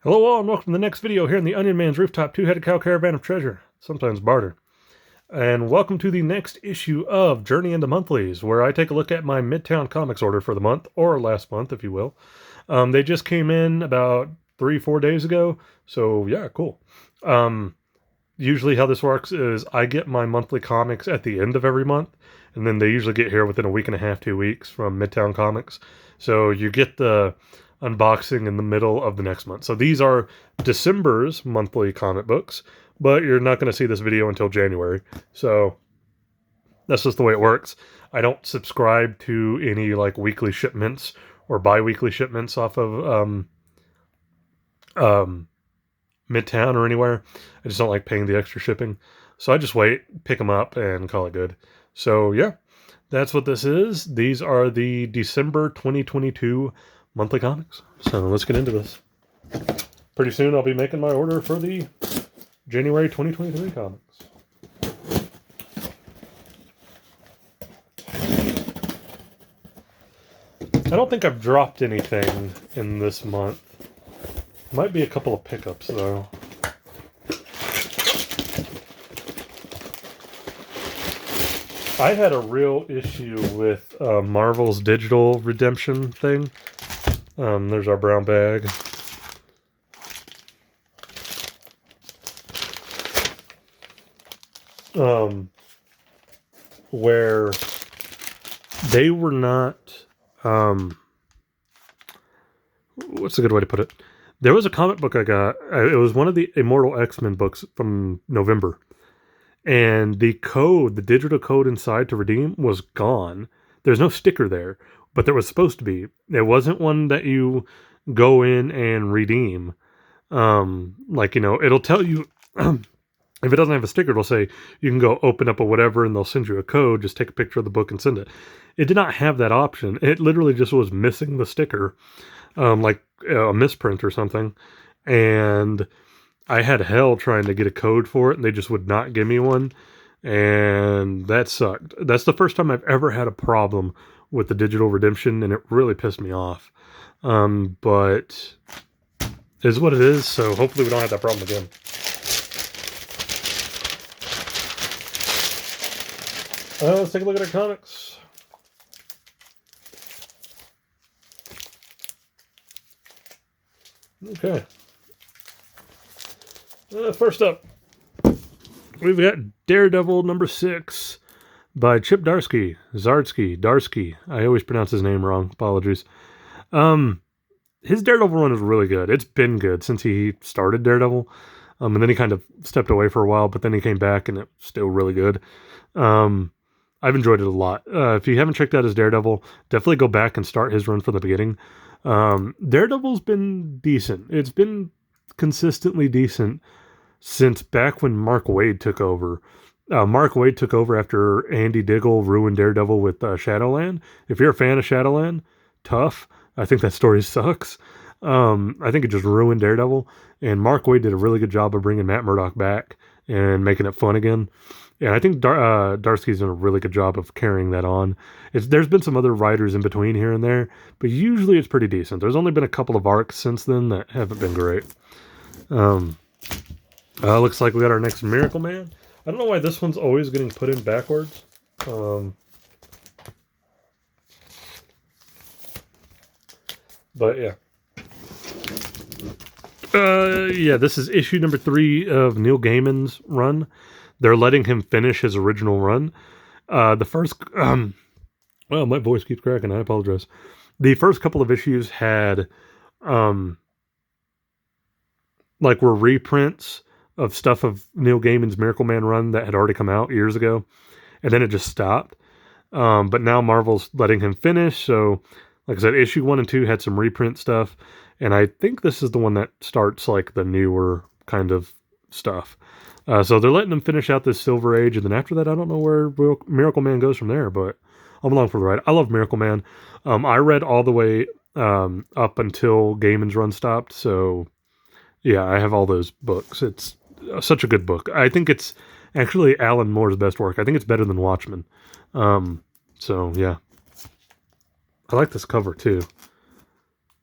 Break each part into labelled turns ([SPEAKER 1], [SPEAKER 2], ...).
[SPEAKER 1] Hello all and welcome to the next video here in the Onion Man's Rooftop Two-Headed Cow Caravan of Treasure, sometimes barter. And welcome to the next issue of Journey into Monthlies, where I take a look at my Midtown Comics order for the month, or last month if you will. They just came in about 3-4 days ago, so yeah, cool. Usually how this works is I get my monthly comics at the end of every month, and then they usually get here within a week and a half, 2 weeks from Midtown Comics. So you get the unboxing in the middle of the next month. So these are December's monthly comic books, but you're not going to see this video until January. So that's just the way it works. I don't subscribe to any like weekly shipments or bi-weekly shipments off of Midtown or anywhere. I just don't like paying the extra shipping. So I just wait, pick them up, and call it good. So yeah, that's what this is. These are the December 2022 monthly comics. So let's get into this. Pretty soon I'll be making my order for the January 2023 comics. I don't think I've dropped anything in this month. Might be a couple of pickups though. I had a real issue with Marvel's digital redemption thing. There's our brown bag. Where they were not, what's a good way to put it? There was a comic book I got. It was one of the Immortal X-Men books from November. And the code, the digital code inside to redeem was gone. There's no sticker there, but there was supposed to be. It wasn't one that you go in and redeem. Like, you know, it'll tell you, if it doesn't have a sticker, it'll say you can go open up a whatever and they'll send you a code. Just take a picture of the book and send it. It did not have that option. It literally just was missing the sticker, like a misprint or something. And I had hell trying to get a code for it, and they just would not give me one, and that sucked. That's the first time I've ever had a problem with the digital redemption, and it really pissed me off. But it is what it is, so hopefully we don't have that problem again. Let's take a look at our comics. Okay. First up, we've got Daredevil number 6 by Chip Darsky. Darsky. I always pronounce his name wrong. Apologies. His Daredevil run is really good. It's been good since he started Daredevil. And then he kind of stepped away for a while, but then he came back and it's still really good. I've enjoyed it a lot. If you haven't checked out his Daredevil, definitely go back and start his run from the beginning. Daredevil's been decent. It's been consistently decent since back when Mark Waid took over. Mark Waid took over after Andy Diggle ruined Daredevil with Shadowland. If you're a fan of Shadowland, tough. I think that story sucks. I think it just ruined Daredevil. And Mark Waid did a really good job of bringing Matt Murdock back and making it fun again. And I think Darsky's done a really good job of carrying that on. There's been some other writers in between here and there, but usually it's pretty decent. There's only been a couple of arcs since then that haven't been great. Looks like we got our next Miracle Man. I don't know why this one's always getting put in backwards. But yeah. Yeah, this is issue number 3 of Neil Gaiman's run. They're letting him finish his original run. The first, well, my voice keeps cracking. I apologize. The first couple of issues had, like, were reprints of stuff of Neil Gaiman's Miracle Man run that had already come out years ago, and then it just stopped. But now Marvel's letting him finish. So, like I said, issue 1 and 2 had some reprint stuff, and I think this is the one that starts like the newer kind of stuff. So they're letting him finish out this Silver Age, and then after that, I don't know where Miracle Man goes from there, but I'm along for the ride. I love Miracle Man. I read all the way up until Gaiman's run stopped, so yeah, I have all those books. It's such a good book. I think it's actually Alan Moore's best work. I think it's better than Watchmen. So yeah. I like this cover too.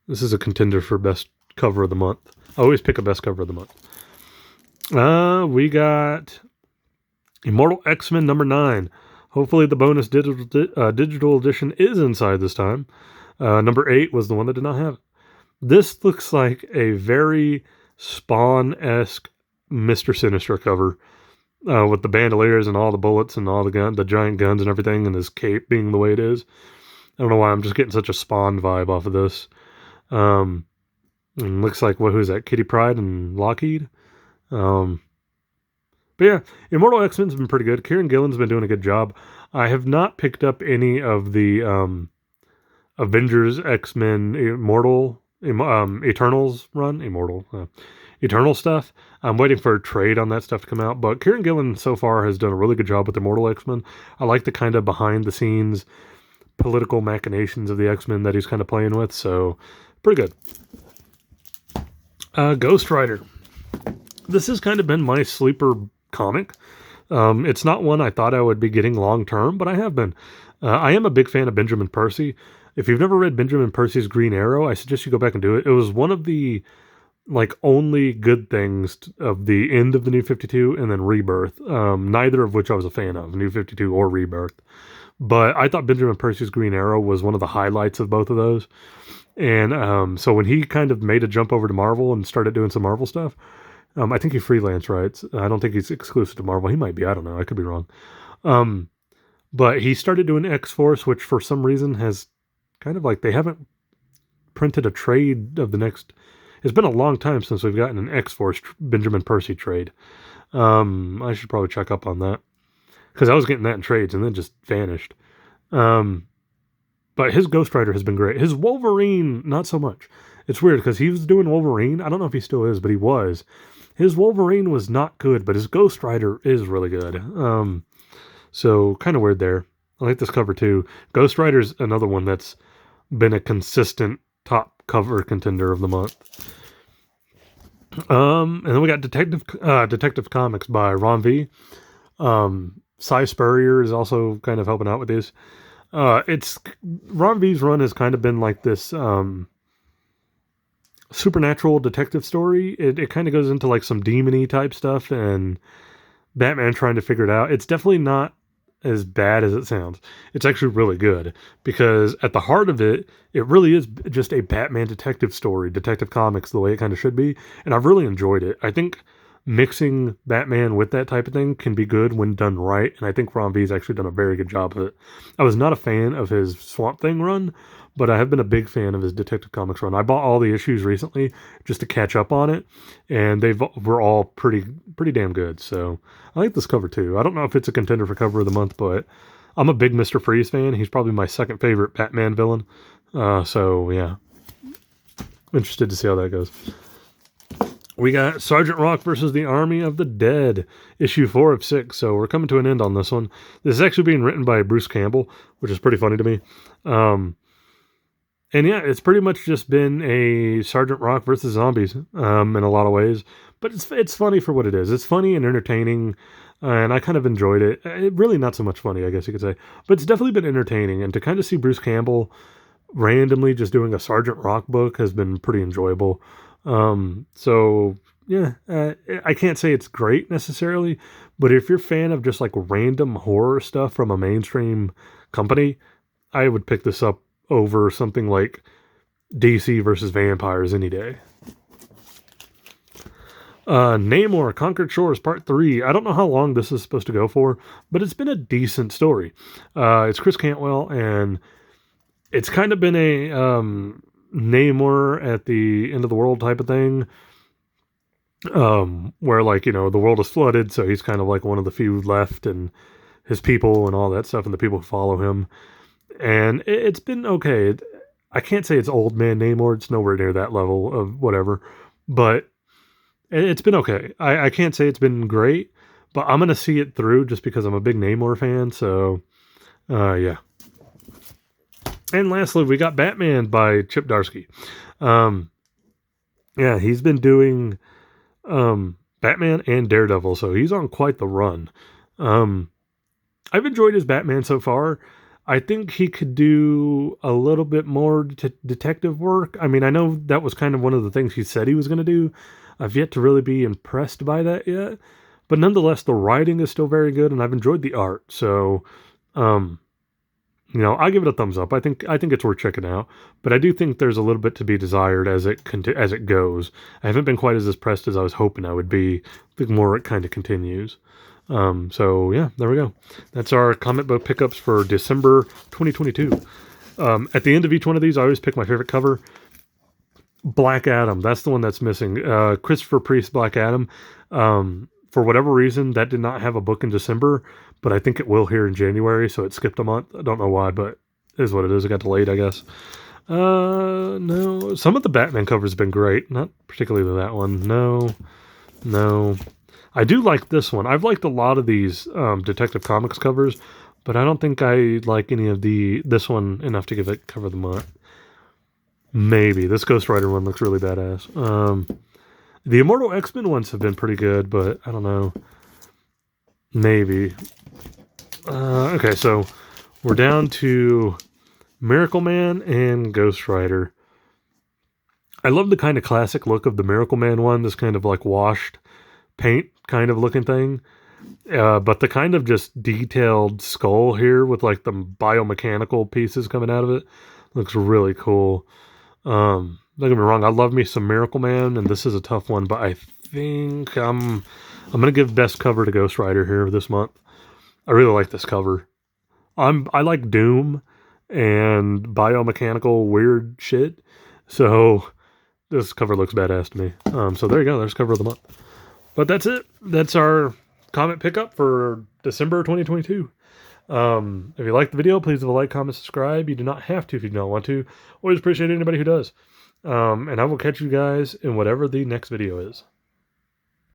[SPEAKER 1] This is a contender for best cover of the month. always pick a best cover of the month. We got Immortal X-Men number 9. Hopefully the bonus digital edition is inside this time. Number 8 was the one that did not have it. This looks like a very Spawn-esque Mr. Sinister cover, with the bandoliers and all the bullets and all the giant guns and everything, and his cape being the way it is. I don't know why I'm just getting such a Spawn vibe off of this. And looks like, who's that? Kitty Pryde and Lockheed. But yeah, Immortal X-Men's been pretty good. Kieran Gillen's been doing a good job. I have not picked up any of the Avengers X-Men Eternals run. Eternal stuff. I'm waiting for a trade on that stuff to come out. But Kieran Gillen so far has done a really good job with Immortal X-Men. I like the kind of behind the scenes political machinations of the X-Men that he's kind of playing with. So pretty good. Ghost Rider. This has kind of been my sleeper comic. It's not one I thought I would be getting long term, but I have been. I am a big fan of Benjamin Percy. If you've never read Benjamin Percy's Green Arrow, I suggest you go back and do it. It was one of the only good things of the end of the New 52 and then Rebirth, neither of which I was a fan of, New 52 or Rebirth. But I thought Benjamin Percy's Green Arrow was one of the highlights of both of those. And so when he kind of made a jump over to Marvel and started doing some Marvel stuff, I think he freelance writes. I don't think he's exclusive to Marvel. He might be. I don't know. I could be wrong. But he started doing X-Force, which for some reason has kind of they haven't printed a trade of the next. It's been a long time since we've gotten an X-Force Benjamin Percy trade. I should probably check up on that, because I was getting that in trades and then just vanished. But his Ghost Rider has been great. His Wolverine, not so much. It's weird because he was doing Wolverine. I don't know if he still is, but he was. His Wolverine was not good, but his Ghost Rider is really good. So kind of weird there. I like this cover too. Ghost Rider's another one that's been a consistent top cover contender of the month. And then we got Detective Comics by Ron V. Cy Spurrier is also kind of helping out with this. It's Ron V's run has kind of been like this supernatural detective story. It kind of goes into some demon-y type stuff and Batman trying to figure it out. It's definitely not as bad as it sounds. It's actually really good, because at the heart of it, it really is just a Batman detective story, Detective Comics, the way it kind of should be. And I've really enjoyed it. I think mixing Batman with that type of thing can be good when done right, and I think Ron V's actually done a very good job of it. I was not a fan of his Swamp Thing run, but I have been a big fan of his Detective Comics run. I bought all the issues recently just to catch up on it, and were all pretty damn good. So I like this cover too. I don't know if it's a contender for cover of the month, but I'm a big Mr. Freeze fan. He's probably my second favorite Batman villain. So yeah, interested to see how that goes. We got Sergeant Rock versus the Army of the Dead, issue 4 of 6. So we're coming to an end on this one. This is actually being written by Bruce Campbell, which is pretty funny to me. And yeah, it's pretty much just been a Sergeant Rock versus zombies in a lot of ways. But it's funny for what it is. It's funny and entertaining, and I kind of enjoyed it. Really not so much funny, I guess you could say. But it's definitely been entertaining. And to kind of see Bruce Campbell randomly just doing a Sergeant Rock book has been pretty enjoyable. So yeah, I can't say it's great necessarily, but if you're a fan of just random horror stuff from a mainstream company, I would pick this up over something like DC versus Vampires any day. Namor Conquered Shores Part 3. I don't know how long this is supposed to go for, but it's been a decent story. It's Chris Cantwell, and it's kind of been a Namor at the end of the world type of thing, where the world is flooded, so he's kind of one of the few left, and his people and all that stuff, and the people who follow him. And it's been okay. I can't say it's old man Namor. It's nowhere near that level of whatever, but it's been okay. I can't say it's been great, but I'm going to see it through just because I'm a big Namor fan. So, yeah. And lastly, we got Batman by Chip Darsky. Yeah, he's been doing Batman and Daredevil, so he's on quite the run. I've enjoyed his Batman so far. I think he could do a little bit more detective work. I mean, I know that was kind of one of the things he said he was going to do. I've yet to really be impressed by that yet. But nonetheless, the writing is still very good, and I've enjoyed the art. So, um, I give it a thumbs up. I think it's worth checking out. But I do think there's a little bit to be desired as it goes. I haven't been quite as impressed as I was hoping I would be. The more it kind of continues. So yeah, there we go. That's our comic book pickups for December 2022. At the end of each one of these, I always pick my favorite cover. Black Adam. That's the one that's missing. Christopher Priest, Black Adam. For whatever reason, that did not have a book in December, but I think it will here in January, so it skipped a month. I don't know why, but it is what it is. It got delayed, I guess. No. Some of the Batman covers have been great. Not particularly that one. No. I do like this one. I've liked a lot of these Detective Comics covers, but I don't think I like any of this one enough to give it cover of the month. Maybe. This Ghost Rider one looks really badass. The Immortal X-Men ones have been pretty good, but I don't know. Maybe. Okay, so we're down to Miracle Man and Ghost Rider. I love the kind of classic look of the Miracle Man one, this kind of like washed paint kind of looking thing. But the kind of just detailed skull here with like the biomechanical pieces coming out of it looks really cool. Don't get me wrong, I love me some Miracle Man, and this is a tough one, but I think I'm gonna give best cover to Ghost Rider here this month. I really like this cover. I like Doom and biomechanical weird shit, so this cover looks badass to me. So there you go, there's cover of the month. But that's it. That's our comic pickup for December 2022. If you like the video, please leave a like, comment, subscribe. You do not have to if you don't want to. Always appreciate anybody who does. And I will catch you guys in whatever the next video is.